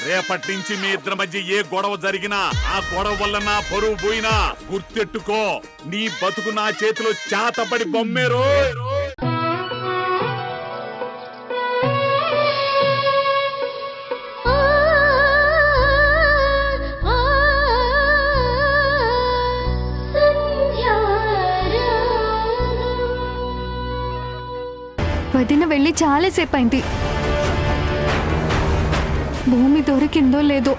రేపటి నుంచి మీ ఇద్దరి మధ్య ఏ గొడవ జరిగినా ఆ గొడవ వల్ల నా పరువు పోయినా గుర్తెట్టుకో, నీ బతుకు నా చేతిలో చాతపడి బొమ్మేరో. వదిన వెళ్ళి చాలాసేపు అయింది. భూమి దొరికిందో లేదో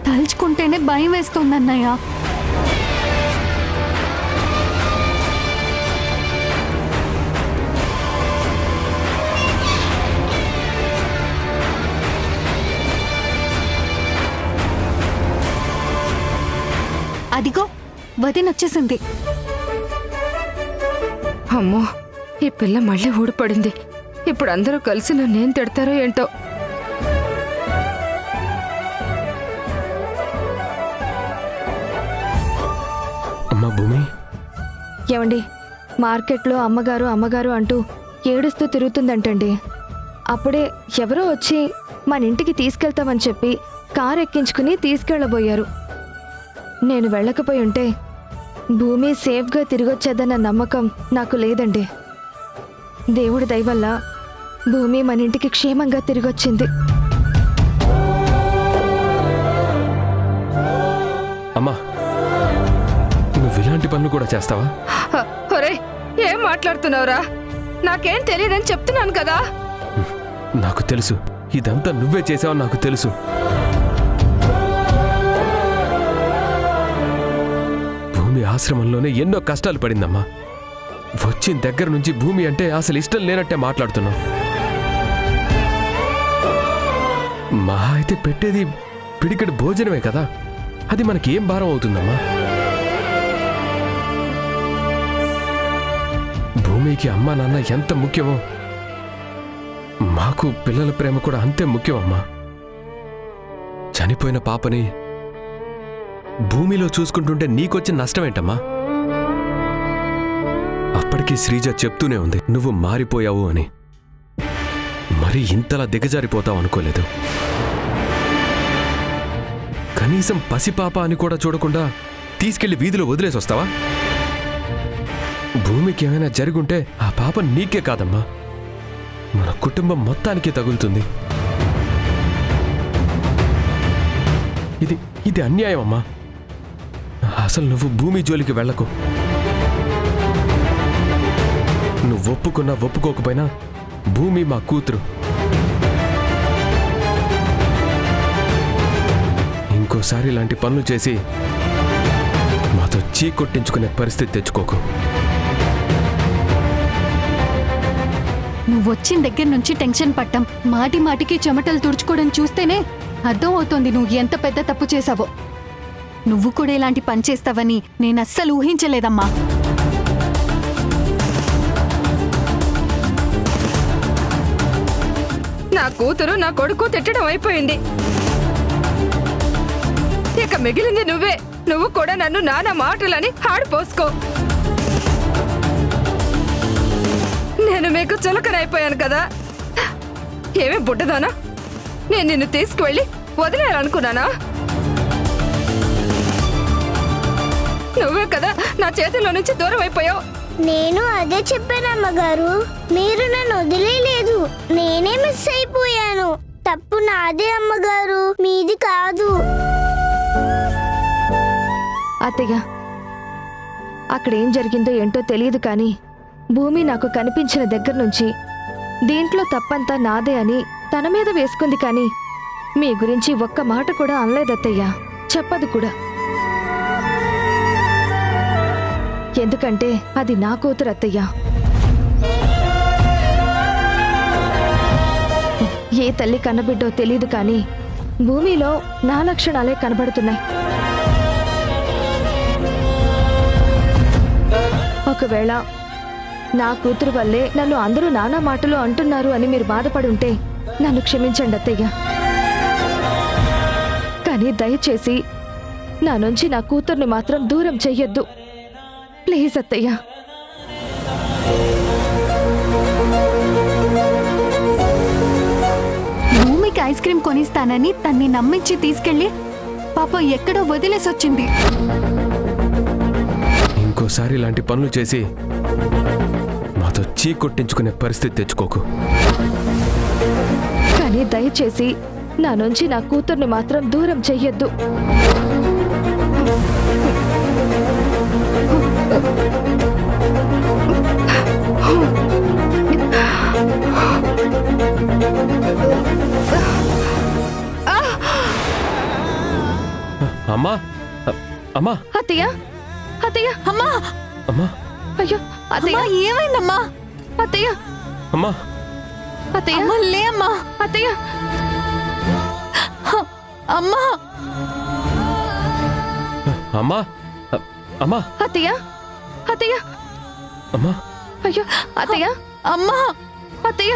తలుచుకుంటేనే భయం వేస్తోందన్నయ్య. అదిగో వదిన వచ్చేసింది. అమ్మో, ఈ పిల్ల మళ్ళీ ఊడిపడింది. ఇప్పుడు అందరూ కలిసి నన్నేం తిడతారో ఏంటో. అమ్మా భూమి. ఏమండి, మార్కెట్లో అమ్మగారు అమ్మగారు అంటూ ఏడుస్తూ తిరుగుతుందంటండి. అప్పుడే ఎవరో వచ్చి మన ఇంటికి తీసుకెళ్తామని చెప్పి కారు ఎక్కించుకుని తీసుకెళ్లబోయారు. నేను వెళ్ళకపోయి ఉంటే భూమి సేఫ్గా తిరిగొచ్చేదన్న నమ్మకం నాకు లేదండి. దేవుడి దయ వల్ల భూమి మన ఇంటికి క్షేమంగా తిరిగొచ్చింది. అమ్మా, నువ్వు ఇలాంటి పనులు కూడా చేస్తావా? ఒరే, ఏం మాట్లాడుతున్నావురా? నాకేం తెలియదని చెప్తున్నాను కదా. నాకు తెలుసు, ఇదంతా నువ్వే చేసావని నాకు తెలుసు. భూమి ఆశ్రమంలోనే ఎన్నో కష్టాలు పడిందమ్మా. వచ్చిన దగ్గర నుంచి భూమి అంటే అసలు ఇష్టం లేనట్టే మాట్లాడుతున్నావు. మహా అయితే పెట్టేది పిడికెడు భోజనమే కదా, అది మనకి ఏం భారం అవుతుందమ్మా? భూమికి అమ్మా నాన్న ఎంత ముఖ్యమో మాకు పిల్లల ప్రేమ కూడా అంతే ముఖ్యమమ్మా. చనిపోయిన పాపని భూమిలో చూసుకుంటుంటే నీకొచ్చిన నష్టమేంటమ్మా? అప్పటికీ శ్రీజ చెప్తూనే ఉంది నువ్వు మారిపోయావు అని. మరి ఇంతలా దిగజారిపోతావు అనుకోలేదు. కనీసం పసిపాప అని కూడా చూడకుండా తీసుకెళ్లి వీధిలో వదిలేసి వస్తావా? భూమికి ఏమైనా జరుగుంటే ఆ పాప నీకే కాదమ్మా, మన కుటుంబం మొత్తానికి తగులుతుంది. ఇది అన్యాయం అమ్మా. అసలు నువ్వు భూమి జోలికి వెళ్ళకు. నువ్వు ఒప్పుకున్నా ఒప్పుకోకపోయినా భూమి మా కూతురు. ఇంకోసారి ఇలాంటి పనులు చేసి మాతో చీకొట్టించుకునే పరిస్థితి తెచ్చుకోకు. నువ్వు వచ్చిన దగ్గర నుంచి టెన్షన్ పట్టాం, మాటి మాటికి చెమటలు తుడుచుకోవడం చూస్తేనే అర్థం అవుతోంది నువ్వు ఎంత పెద్ద తప్పు చేశావో. నువ్వు కూడా ఇలాంటి పని చేస్తావని నేను అస్సలు ఊహించలేదమ్మా. నా కూతురు నా కొడుకు తిట్టడం అయిపోయింది. ఇక మిగిలింది నువ్వే. నువ్వు కూడా నన్ను నానా మాటలని ఆడిపోసుకో. నేను మీకు చులకనైపోయాను కదా. ఏమీ బుడ్డదానా? నేను నిన్ను తీసుకువెళ్ళి వదిలేయాలనుకున్నానా? నువ్వే కదా నా చేతిలో నుంచి దూరం అయిపోయావు. నేను అదే చెప్పాను అమ్మగారు, మీరు నన్ను వదిలేదు. నేనే మిస్ అయిపోయాను. తప్పు నాదే అమ్మగారు, మీది కాదు. అత్తయ్య, అక్కడేం జరిగిందో ఏంటో తెలియదు కానీ భూమి నాకు కనిపించిన దగ్గర నుంచి దీంట్లో తప్పంతా నాదే అని తన మీద వేసుకుంది. కానీ మీ గురించి ఒక్క మాట కూడా అనలేదత్తయ్య, చెప్పదు కూడా. ఎందుకంటే అది నా కూతురు అత్తయ్య. ఏ తల్లి కన్నబిడ్డో తెలీదు కానీ భూమిలో నా లక్షణాలే కనబడుతున్నాయి. ఒకవేళ నా కూతురు వల్లే నన్ను అందరూ నానా మాటలు అంటున్నారు అని మీరు బాధపడుంటే నన్ను క్షమించండి అత్తయ్య. కానీ దయచేసి నా నుంచి నా కూతుర్ని మాత్రం దూరం చెయ్యొద్దు ప్లీజ్ అత్తయ్య. భూమికి ఐస్ క్రీమ్ కొనిస్తానని తన్ని నమ్మించి తీసుకెళ్లి పాపం ఎక్కడో వదిలేసొచ్చింది. ఇంకోసారి ఇలాంటి పనులు చేసి మాతో చీ కొట్టించుకునే పరిస్థితి తెచ్చుకోకు. కానీ దయచేసి నా నుంచి నా కూతుర్ని మాత్రం దూరం చెయ్యొద్దు. అమ్మా అమ్మా అత్తయ్య అత్తయ్య అమ్మా అమ్మా అయ్యో అత్తయ్య అమ్మా, ఏమైందమ్మా? అత్తయ్య అమ్మా అత్తయ్య అమ్మా, లే అమ్మా. అత్తయ్య అమ్మా అమ్మా అమ్మా అత్తయ్య అత్తయ్య అమ్మా అయ్యో అత్తయ్య అమ్మా అత్తయ్య